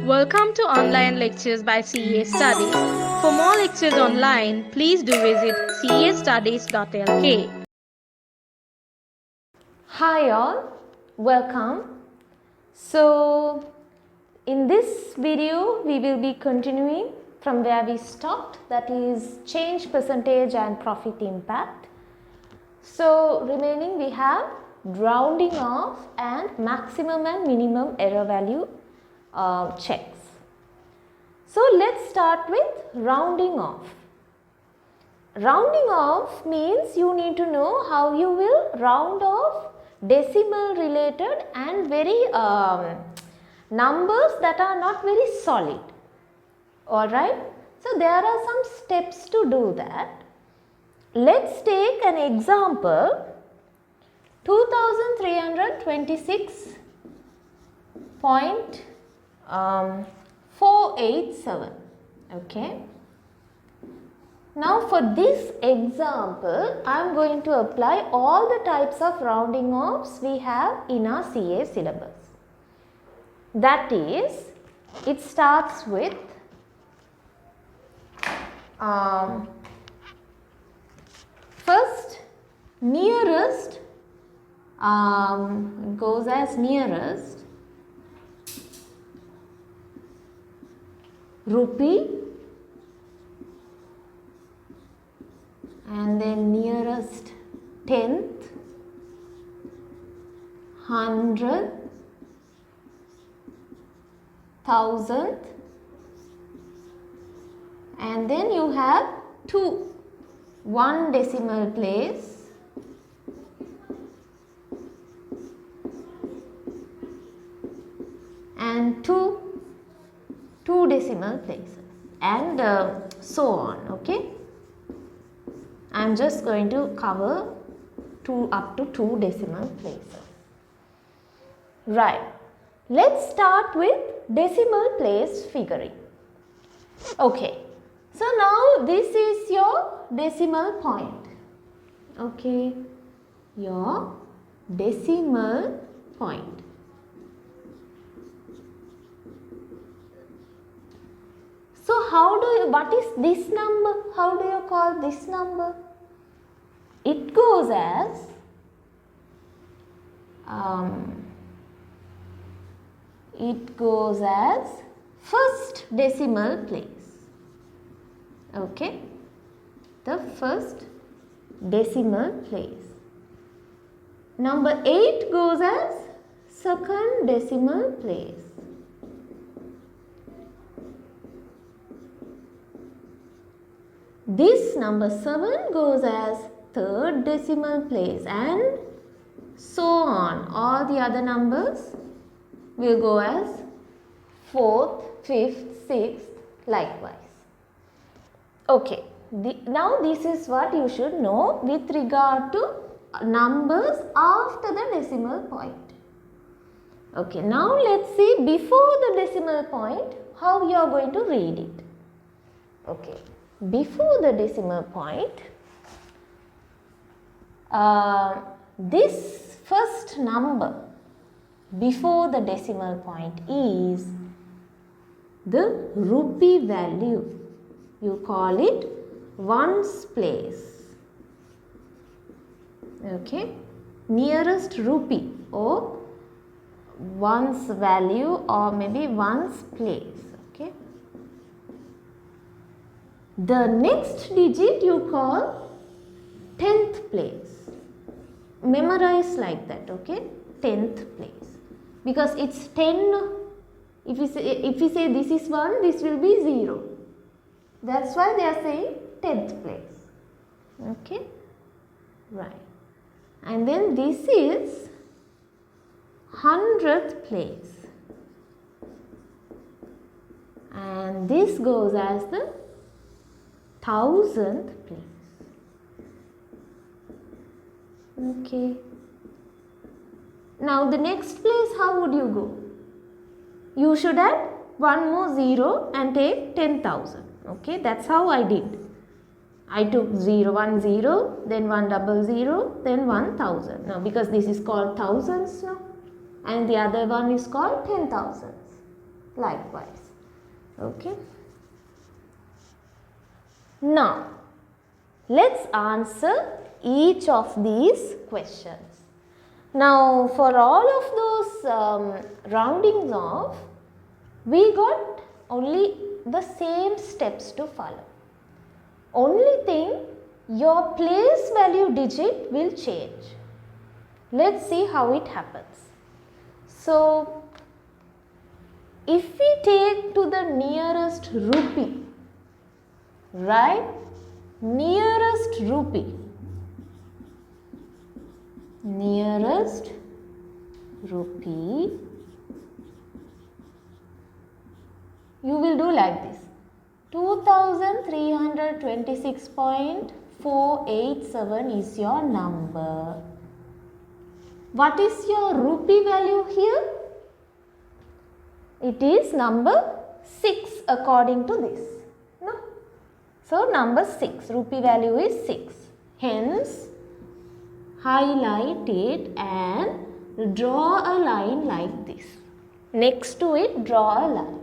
Welcome to online lectures by CA Studies. For more lectures online, please do visit castudies.lk. Hi all, welcome. So in this video we will be continuing from where we stopped, that is change percentage and profit impact. So remaining we have rounding off and maximum and minimum error value checks. So let's start with rounding off. Rounding off means you need to know how you will round off decimal related and very numbers that are not very solid. Alright. So there are some steps to do that. Let's take an example. 2326.487. Okay. Now for this example, I am going to apply all the types of rounding offs we have in our CA syllabus. That is, it starts with first nearest, goes as nearest rupee, and then nearest tenth, hundredth, thousandth, and then you have one decimal place, and two decimal places, and so on. Okay. I am just going to cover up to 2 decimal places. Right. Let's start with decimal place figuring. Okay. So now this is your decimal point. Okay. Your decimal point. So what is this number? How do you call this number? It goes as first decimal place. Okay, the first decimal place. Number 8 goes as second decimal place. This number 7 goes as third decimal place, and so on. All the other numbers will go as fourth, fifth, sixth, likewise. Okay, now this is what you should know with regard to numbers after the decimal point. Okay, now let's see before the decimal point how you are going to read it. Okay. Before the decimal point, this first number before the decimal point is the rupee value. You call it ones place. Okay, nearest rupee or ones value, or maybe ones place. Okay. The next digit you call 10th place. Memorize like that, okay? 10th place. Because it's 10, if you say this is 1, this will be 0. That's why they are saying 10th place. Okay? Right. And then this is 100th place. And this goes as the 1000th place. Okay. Now the next place, how would you go? You should add one more 0 and take 10,000. Okay, that's how I did. I took 0, 1 0, then 1 00, then 1000. Now because this is called thousands now, and the other one is called 10,000s. likewise. Okay. Now, let's answer each of these questions. Now, for all of those roundings off, we got only the same steps to follow. Only thing, your place value digit will change. Let's see how it happens. So, if we take to the nearest rupee, right? Nearest rupee. Nearest rupee, you will do like this. 2326.487 is your number. What is your rupee value here? It is number 6 according to this. No? So, number 6, rupee value is 6. Hence, highlight it and draw a line like this. Next to it, draw a line.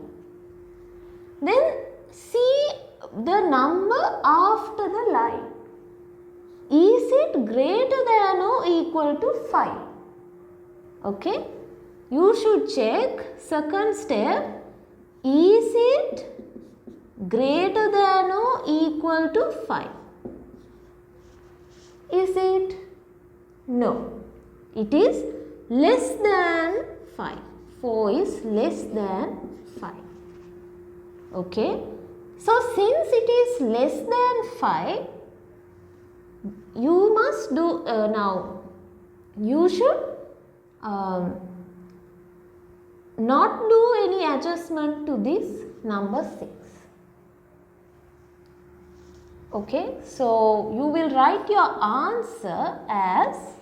Then see the number after the line. Is it greater than or equal to 5? Okay. You should check second step. Is it greater than or equal to 5? Is it? No. It is less than 5. 4 is less than 5. Okay. So, since it is less than 5, you must do now, you should not do any adjustment to this number 6. Okay. So, you will write your answer as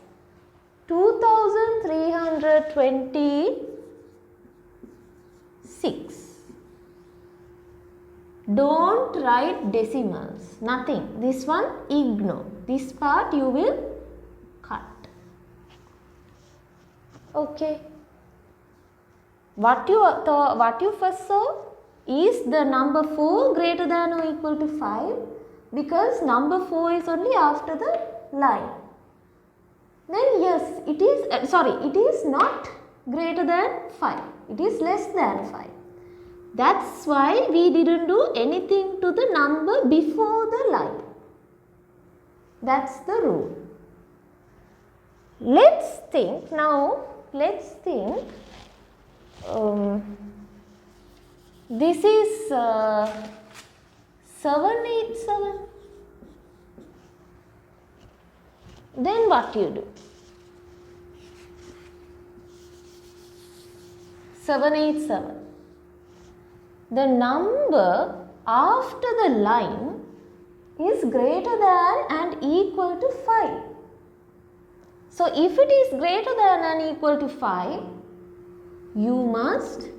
2326. Don't write decimals, nothing. This one ignore. This part you will cut. Okay. What you first saw is the number 4 greater than or equal to 5, because number 4 is only after the line. Then yes, it is it is not greater than 5. It is less than 5. That's why we didn't do anything to the number before the line. That's the rule. Let's think now. Let's think. This is 787. Then what you do? 787. The number after the line is greater than and equal to 5. So, if it is greater than and equal to 5, you must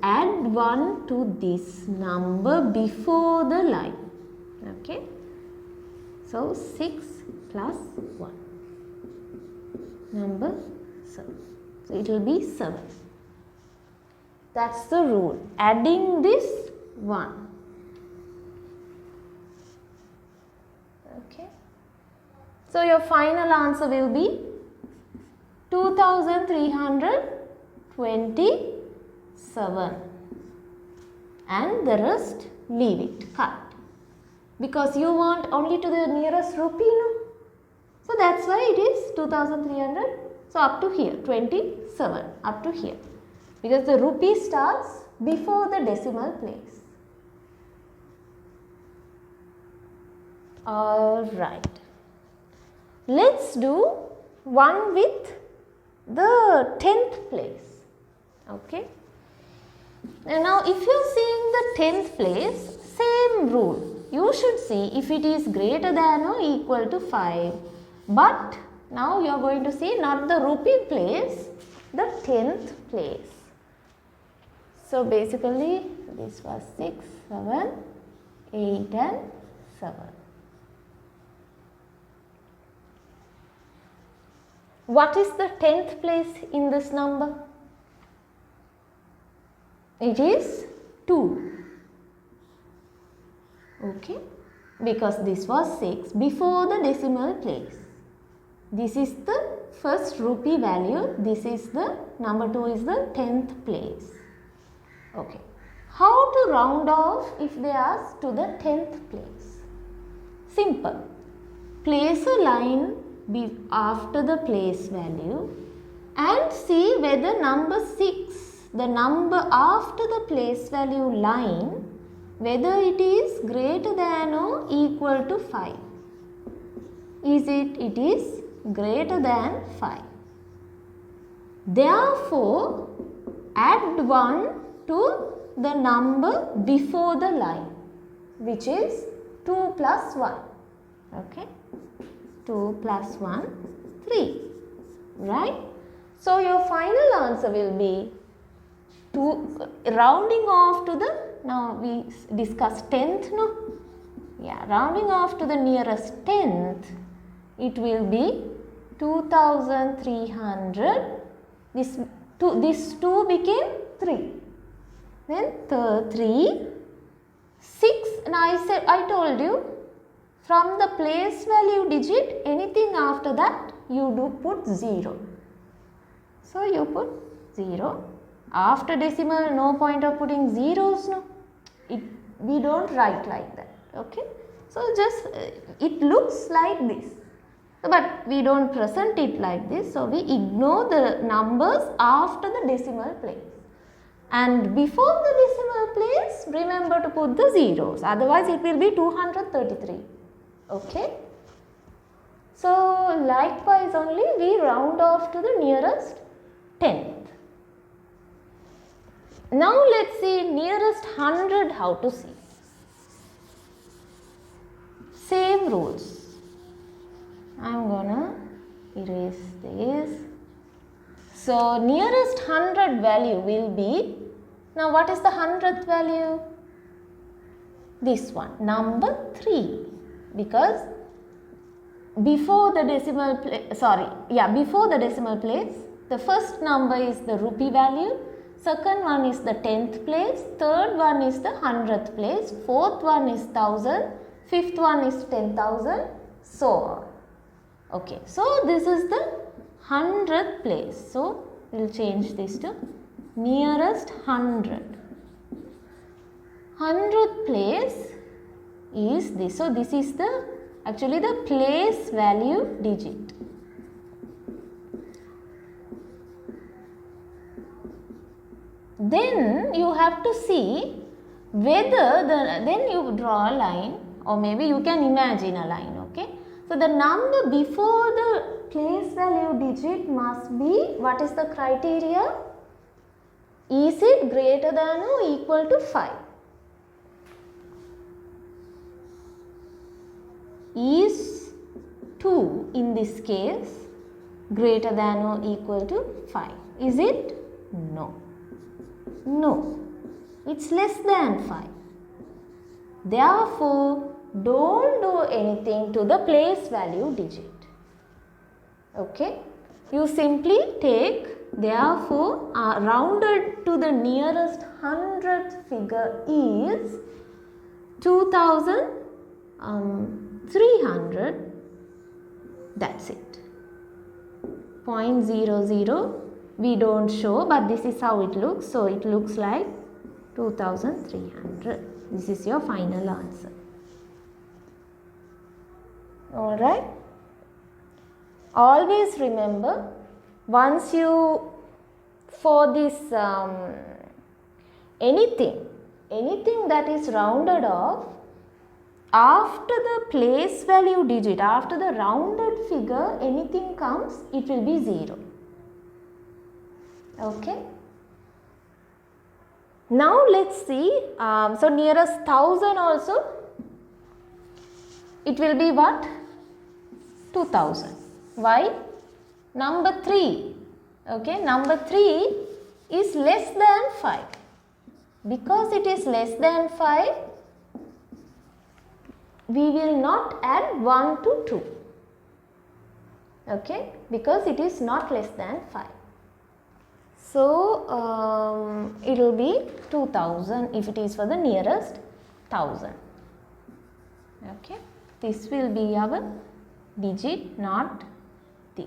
add 1 to this number before the line. Okay. So, 6 plus 1, number 7. So, it will be 7. That's the rule. Adding this 1. Okay. So, your final answer will be 2327, and the rest leave it, cut, because you want only to the nearest rupee, no? So, that's why it is 2300. So, up to here 27, up to here, because the rupee starts before the decimal place. Alright, let's do one with the 10th place. Okay. And now, if you are seeing the 10th place, same rule. You should see if it is greater than or equal to 5. But now you are going to see not the rupee place, the 10th place. So, basically this was 6, 7, 8 and 7. What is the 10th place in this number? it is 2. Okay, because this was 6 before the decimal place. This is the first rupee value, this is the number 2 is the 10th place. Okay, how to round off if they ask to the 10th place? Simple, place a line after the place value and see whether number 6, the number after the place value line, whether it is greater than or equal to 5. Is it? It is greater than 5. Therefore, add 1 to the number before the line, which is 2 plus 1. Okay, 2 plus 1, 3. Right? So, your final answer will be rounding off to the, now we discussed 10th, no? Yeah, rounding off to the nearest 10th, it will be 2300. This 2 became 3. Then 3, 6, and I told you, from the place value digit, anything after that you do put 0. So, you put 0. After decimal, no point of putting zeros, no. We don't write like that. Okay. So, just it looks like this, but we don't present it like this. So, we ignore the numbers after the decimal place. And before the decimal place, remember to put the zeros, otherwise it will be 233. Okay. So, likewise only we round off to the nearest 10th. Now, let us see nearest 100 how to see. Same rules. I am gonna erase this. So, nearest 100 value will be, now what is the 100th value? This one, number 3, because before the decimal place, before the decimal place, the first number is the rupee value, second one is the 10th place, third one is the 100th place, fourth one is 1000, fifth one is 10,000, so on. Okay, so this is the 100th place. So, we will change this to nearest 100. 100th place is this. So, this is the actually the place value digit. Then you have to see whether then you draw a line, or maybe you can imagine a line. Okay. So, the number before the place value digit must be, what is the criteria? Is it greater than or equal to 5? Is 2 in this case greater than or equal to 5? Is it? No. No, it is less than 5. Therefore, don't do anything to the place value digit. Okay, you simply take, therefore, rounded to the nearest 100th figure is 2300. That's it. 0.00 we don't show, but this is how it looks. So, it looks like 2300. This is your final answer. Alright. Always remember, once you, for this anything that is rounded off, after the place value digit, after the rounded figure, anything comes, it will be 0. Okay. Now, let us see, so nearest 1000 also, it will be what? 2000. Why? Number 3, okay, number 3 is less than 5. Because it is less than 5, we will not add 1 to 2, okay, because it is not less than 5. So, it will be 2000 if it is for the nearest 1000. Okay, this will be our digit, not this.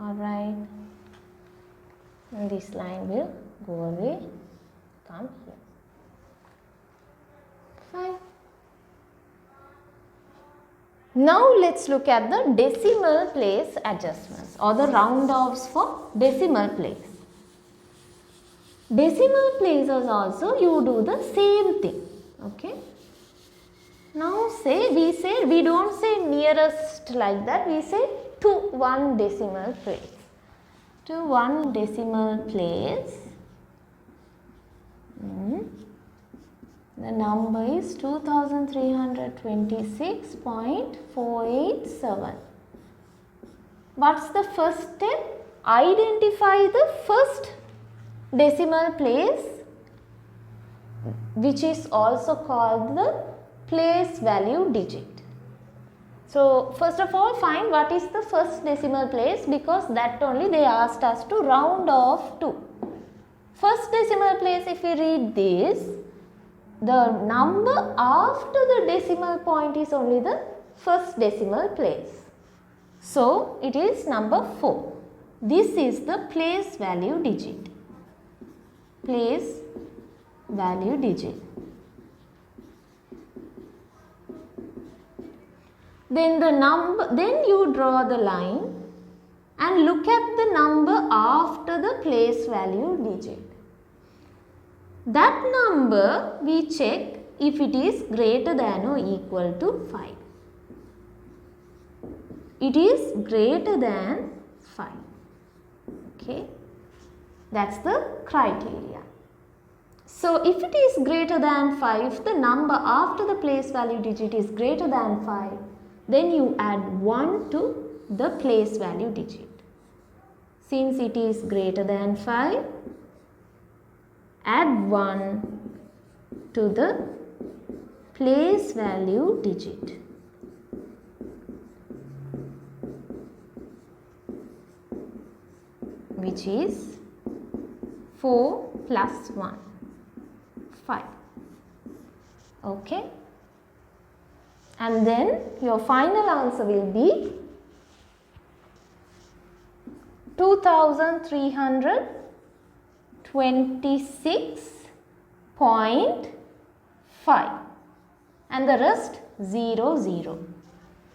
Alright, and this line will go away, come here. Fine. Now let's look at the decimal place adjustments or the round offs for decimal place. Decimal places also you do the same thing. Okay. Now we don't say nearest like that, we say to one decimal place. To one decimal place, the number is 2326.487. What's the first step? Identify the first decimal place, which is also called the place value digit. So first of all, find what is the first decimal place, because that only they asked us to round off to. First decimal place, if we read this, the number after the decimal point is only the first decimal place. So it is number 4. This is the place value digit. Place value digit. Then you draw the line and look at the number after the place value digit. That number we check if it is greater than or equal to 5. It is greater than 5. Okay, that's the criteria. So if it is greater than 5, the number after the place value digit is greater than 5, then you add 1 to the place value digit. Since it is greater than 5, add 1 to the place value digit. Which is 4 plus 1, 5. Okay. And then your final answer will be 2326.5 and the rest 0, 0.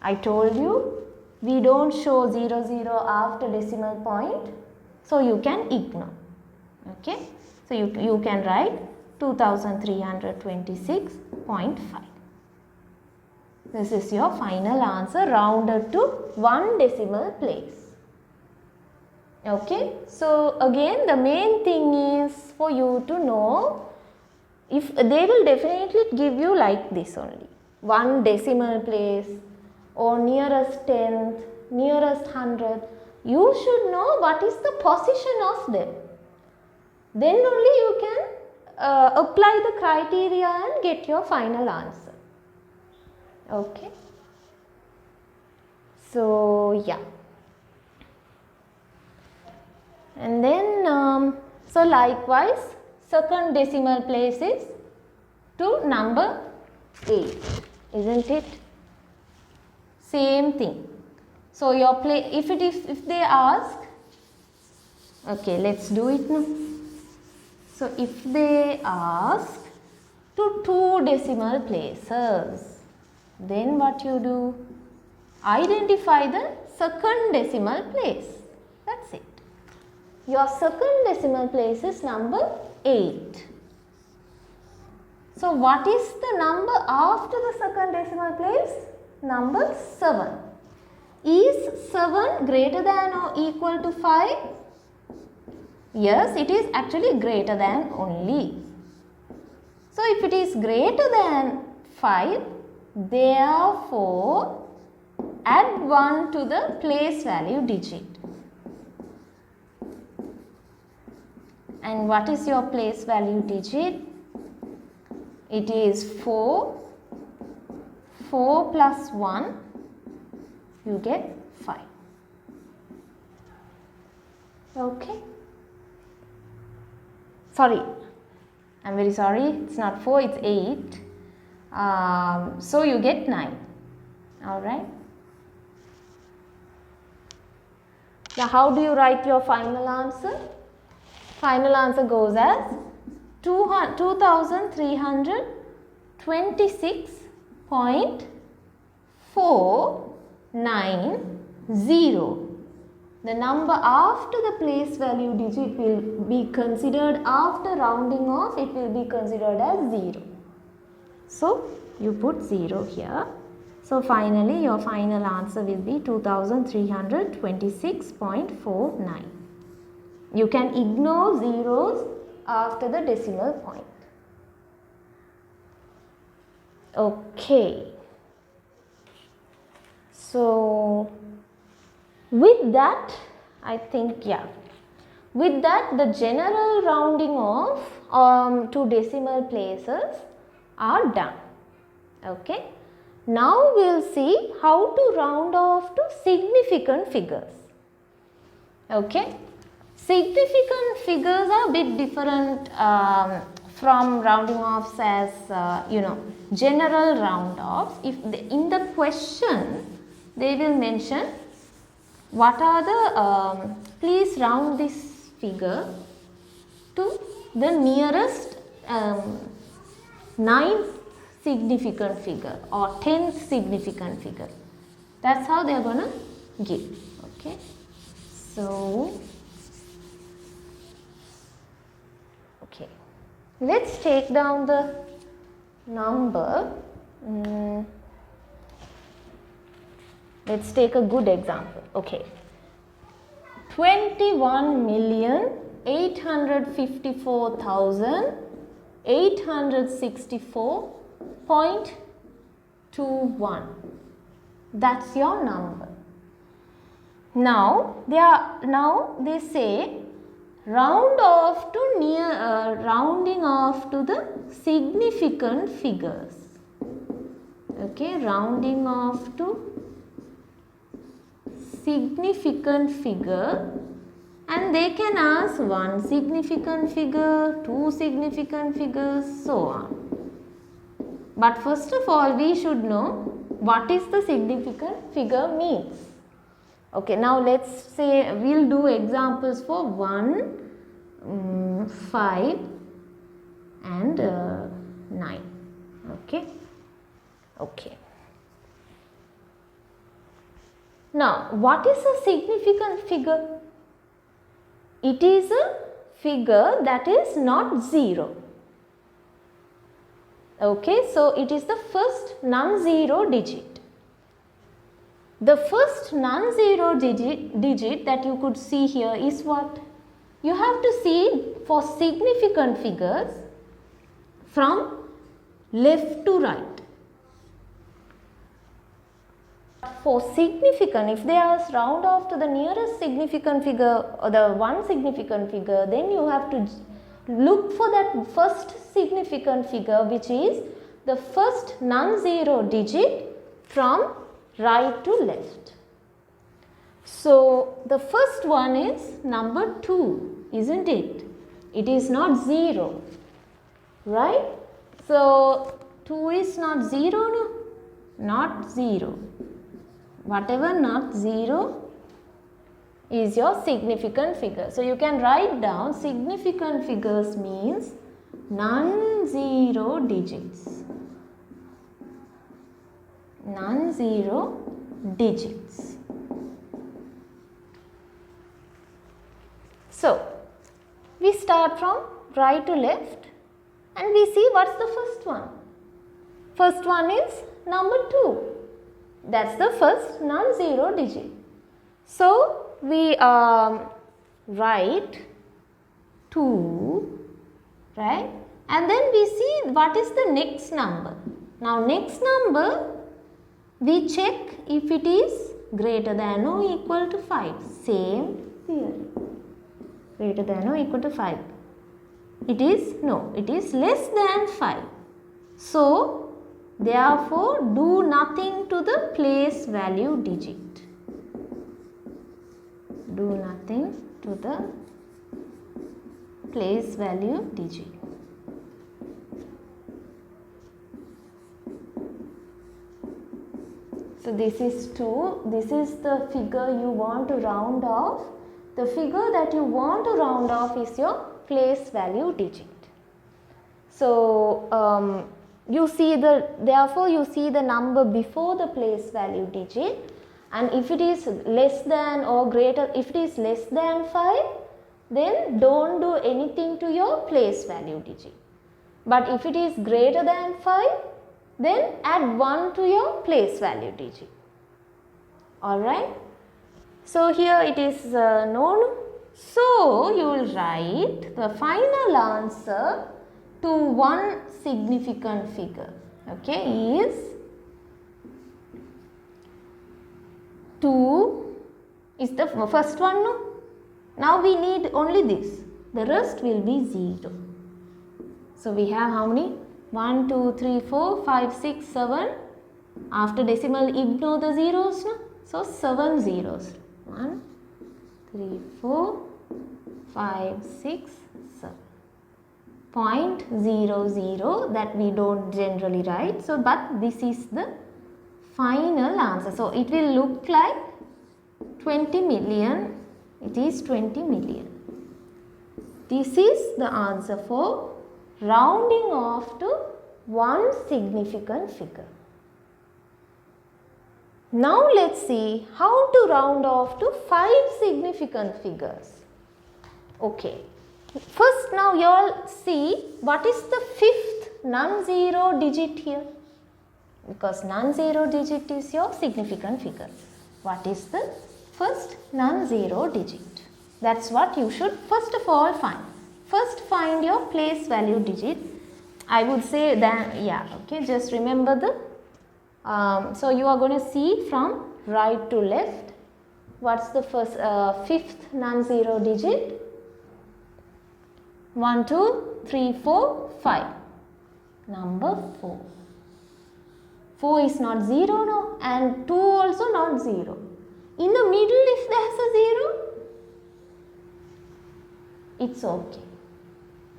I told you we don't show 0, 0 after decimal point, so you can ignore. Okay, so you can write 2326.5. This is your final answer, rounded to one decimal place. Okay, so again the main thing is for you to know, if they will definitely give you like this only, one decimal place or nearest tenth, nearest hundredth. You should know what is the position of them. Then only you can apply the criteria and get your final answer. Okay. So yeah. And then so likewise second decimal place is to number 8, isn't it? Same thing. So your if they ask, okay, let's do it now. So if they ask to 2 decimal places, then what you do? Identify the second decimal place. That's it. Your second decimal place is number 8. So what is the number after the second decimal place? Number 7. Is 7 greater than or equal to 5? Yes, it is actually greater than only. So if it is greater than 5, therefore add 1 to the place value digit. And what is your place value digit? It is 4. 4 plus 1, you get 5. Okay. sorry, I'm very sorry, it's not 4, it's 8. So you get 9. Alright. Now how do you write your final answer? Final answer goes as 2326.490. The number after the place value digit will be considered, after rounding off, it will be considered as 0. So you put 0 here. So finally your final answer will be 2326.49. You can ignore zeros after the decimal point. Okay. So with that, I think, yeah, with that the general rounding off to decimal places are done. Okay. Now we will see how to round off to significant figures. Okay. Significant figures are a bit different from rounding offs as general round offs. If in the question they will mention what are the please round this figure to the nearest 9th significant figure or 10th significant figure. That's how they are going to give. Okay. So okay, let's take down the number. Let's take a good example. Okay, 21,854,864.21. That's your number. Now they say round off to rounding off to the significant figures. Okay, rounding off to significant figure, and they can ask 1 significant figure, 2 significant figures, so on. But first of all, we should know what is the significant figure means. Okay, now let's say we'll do examples for 1, 5 and 9. Okay. Okay. Now, what is a significant figure? It is a figure that is not 0. Okay, so it is the first non-zero digit. The first non-zero digit that you could see here is what? You have to see for significant figures from left to right. For significant, if they are round off to the nearest significant figure or the 1 significant figure, then you have to look for that first significant figure, which is the first non-zero digit from right to left. So the first one is number 2, isn't it? It is not 0, right? So 2 is not 0, no? Not 0. Whatever not 0 is your significant figure. So you can write down significant figures means non-zero digits. Non-zero digits. So we start from right to left and we see what's the first one. First one is number 2. That's the first non-zero digit. So we write 2, right? And then we see what is the next number. Now next number we check if it is greater than or equal to 5. Same theory. Greater than or equal to 5. It is, no, it is less than 5. So therefore, do nothing to the place value digit. Do nothing to the place value digit. So this is 2, this is the figure you want to round off. The figure that you want to round off is your place value digit. So therefore you see the number before the place value digit, and if it is less than or greater, if it is less than 5, then don't do anything to your place value digit. But if it is greater than 5, then add 1 to your place value digit. Alright. So here it is known. So you will write the final answer to one significant figure. Okay, is 2 is the first one. No? Now we need only this. The rest will be 0. So we have how many? 1, 2, 3, 4, 5, 6, 7. After decimal, ignore the zeros. No? So 7 zeros. 1, 3, 4, 5, 6, 7. 0.00, that we don't generally write. So, but this is the final answer. So, it will look like 20 million. It is 20 million. This is the answer for rounding off to one significant figure. Now let's see how to round off to 5 significant figures. Okay. First, now you all see what is the 5th non-zero digit here, because non-zero digit is your significant figure. What is the first non-zero digit? That's what you should first of all find. First find your place value digit. I would say that, yeah, okay, just remember the, so you are going to see from right to left. What's the first, 5th non-zero digit? 1, 2, 3, 4, 5. Number 4. 4 is not 0, no, and 2 also not 0. In the middle, if there's a 0, it's okay.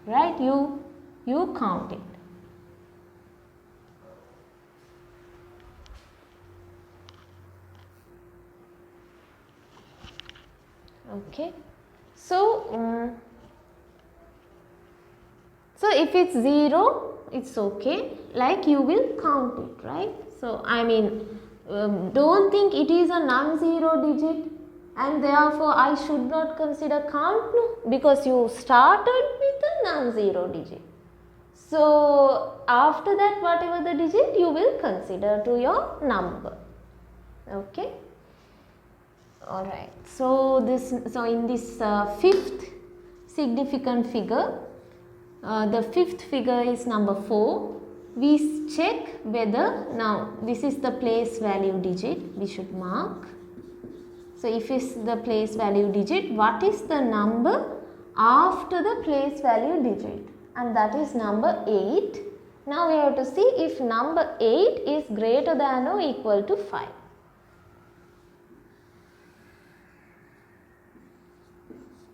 Right? You count it. Okay. So if it's 0, it's okay, like you will count it, right? So I mean, don't think it is a non-zero digit and therefore I should not consider count, no, because you started with a non-zero digit. So after that, whatever the digit, you will consider to your number. Okay. Alright. So in this 5th significant figure, the 5th figure is number 4. We check whether, now this is the place value digit, we should mark. So if it's the place value digit, what is the number after the place value digit? And that is number 8. Now we have to see if number 8 is greater than or equal to 5.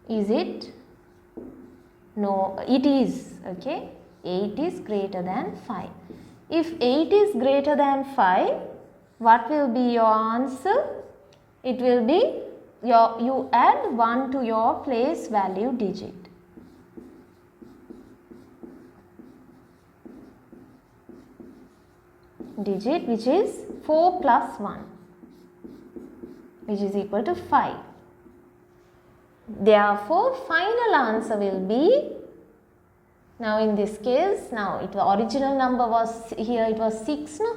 Is it? No, it is, okay. 8 is greater than 5. If 8 is greater than 5, what will be your answer? It will be you add 1 to your place value digit. Digit which is 4 plus 1, which is equal to 5. Therefore, final answer will be, now in this case, now the original number was here, it was 6, no?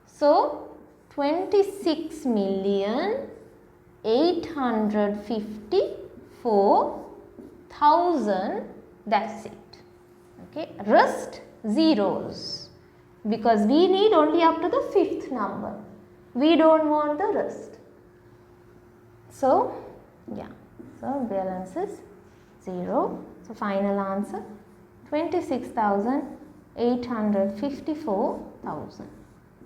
So 26,854,000, that's it. Okay, rest zeros, because we need only up to the 5th number. We don't want the rest. So, yeah. So, balance is 0. So, final answer 26,854,000.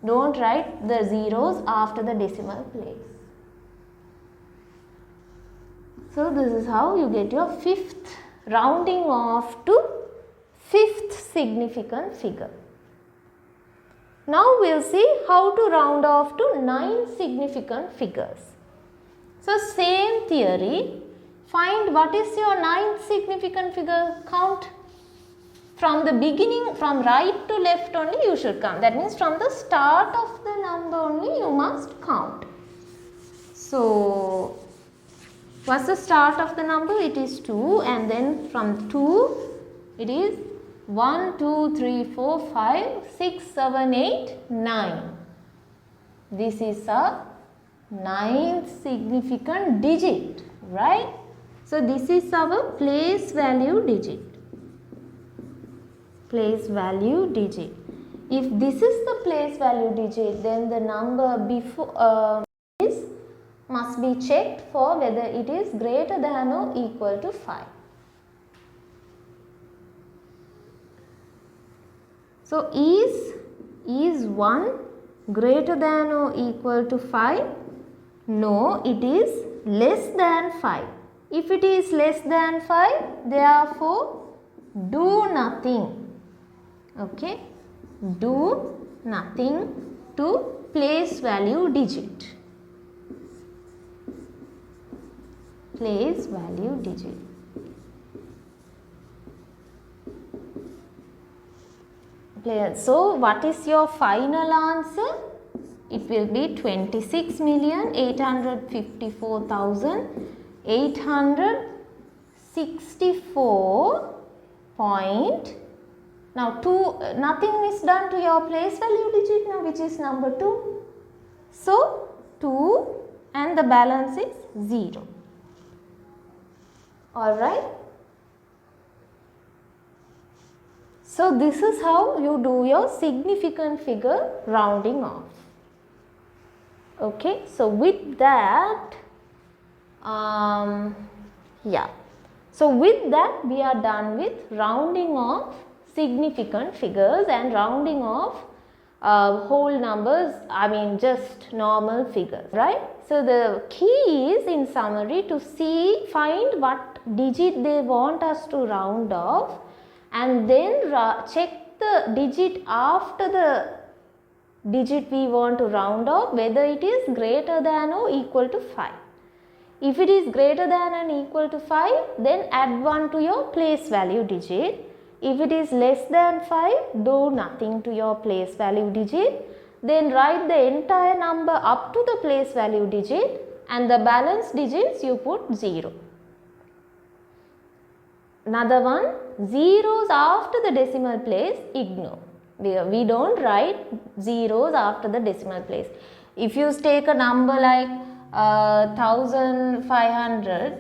Don't write the zeros after the decimal place. So, this is how you get your 5th rounding off to fifth significant figure. Now we'll see how to round off to 9 significant figures. So same theory, find what is your 9th significant figure, count. From the beginning, from right to left only you should count. That means from the start of the number only you must count. So what's the start of the number? It is 2, and then from 2 it is 1, 2, 3, 4, 5, 6, 7, 8, 9. This is a 9th significant digit, right? So this is our place value digit. Place value digit. If this is the place value digit, then the number before must be checked for whether it is greater than or equal to 5. So is 1 greater than or equal to 5? No, it is less than 5. If it is less than 5, therefore do nothing. Okay, do nothing to place value digit. Place value digit. So what is your final answer? It will be 26,854,864. Now nothing is done to your place value digit now, which is number 2. So 2 and the balance is 0. Alright. So this is how you do your significant figure rounding off. Okay, so with that, so with that we are done with rounding off significant figures and rounding off whole numbers, I mean just normal figures, right? So the key is, in summary, to find what digit they want us to round off, and then check the digit after the digit we want to round off, whether it is greater than or equal to 5. If it is greater than and equal to 5, then add 1 to your place value digit. If it is less than 5, do nothing to your place value digit. Then write the entire number up to the place value digit, and the balance digits you put 0. Another one, zeros after the decimal place, ignore. We don't write zeros after the decimal place. If you take a number like 1500,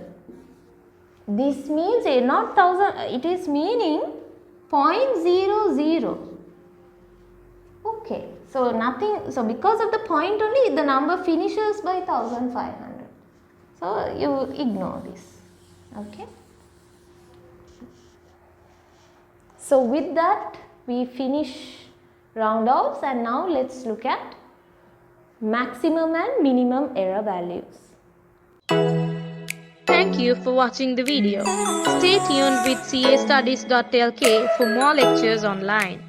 this means not 1000, it is meaning 0.00. Okay, so nothing, so because of the point only the number finishes by 1500. So you ignore this. Okay. So with that we finish round offs, and now let's look at maximum and minimum error values. Thank you for watching the video. Stay tuned with castudies.lk for more lectures online.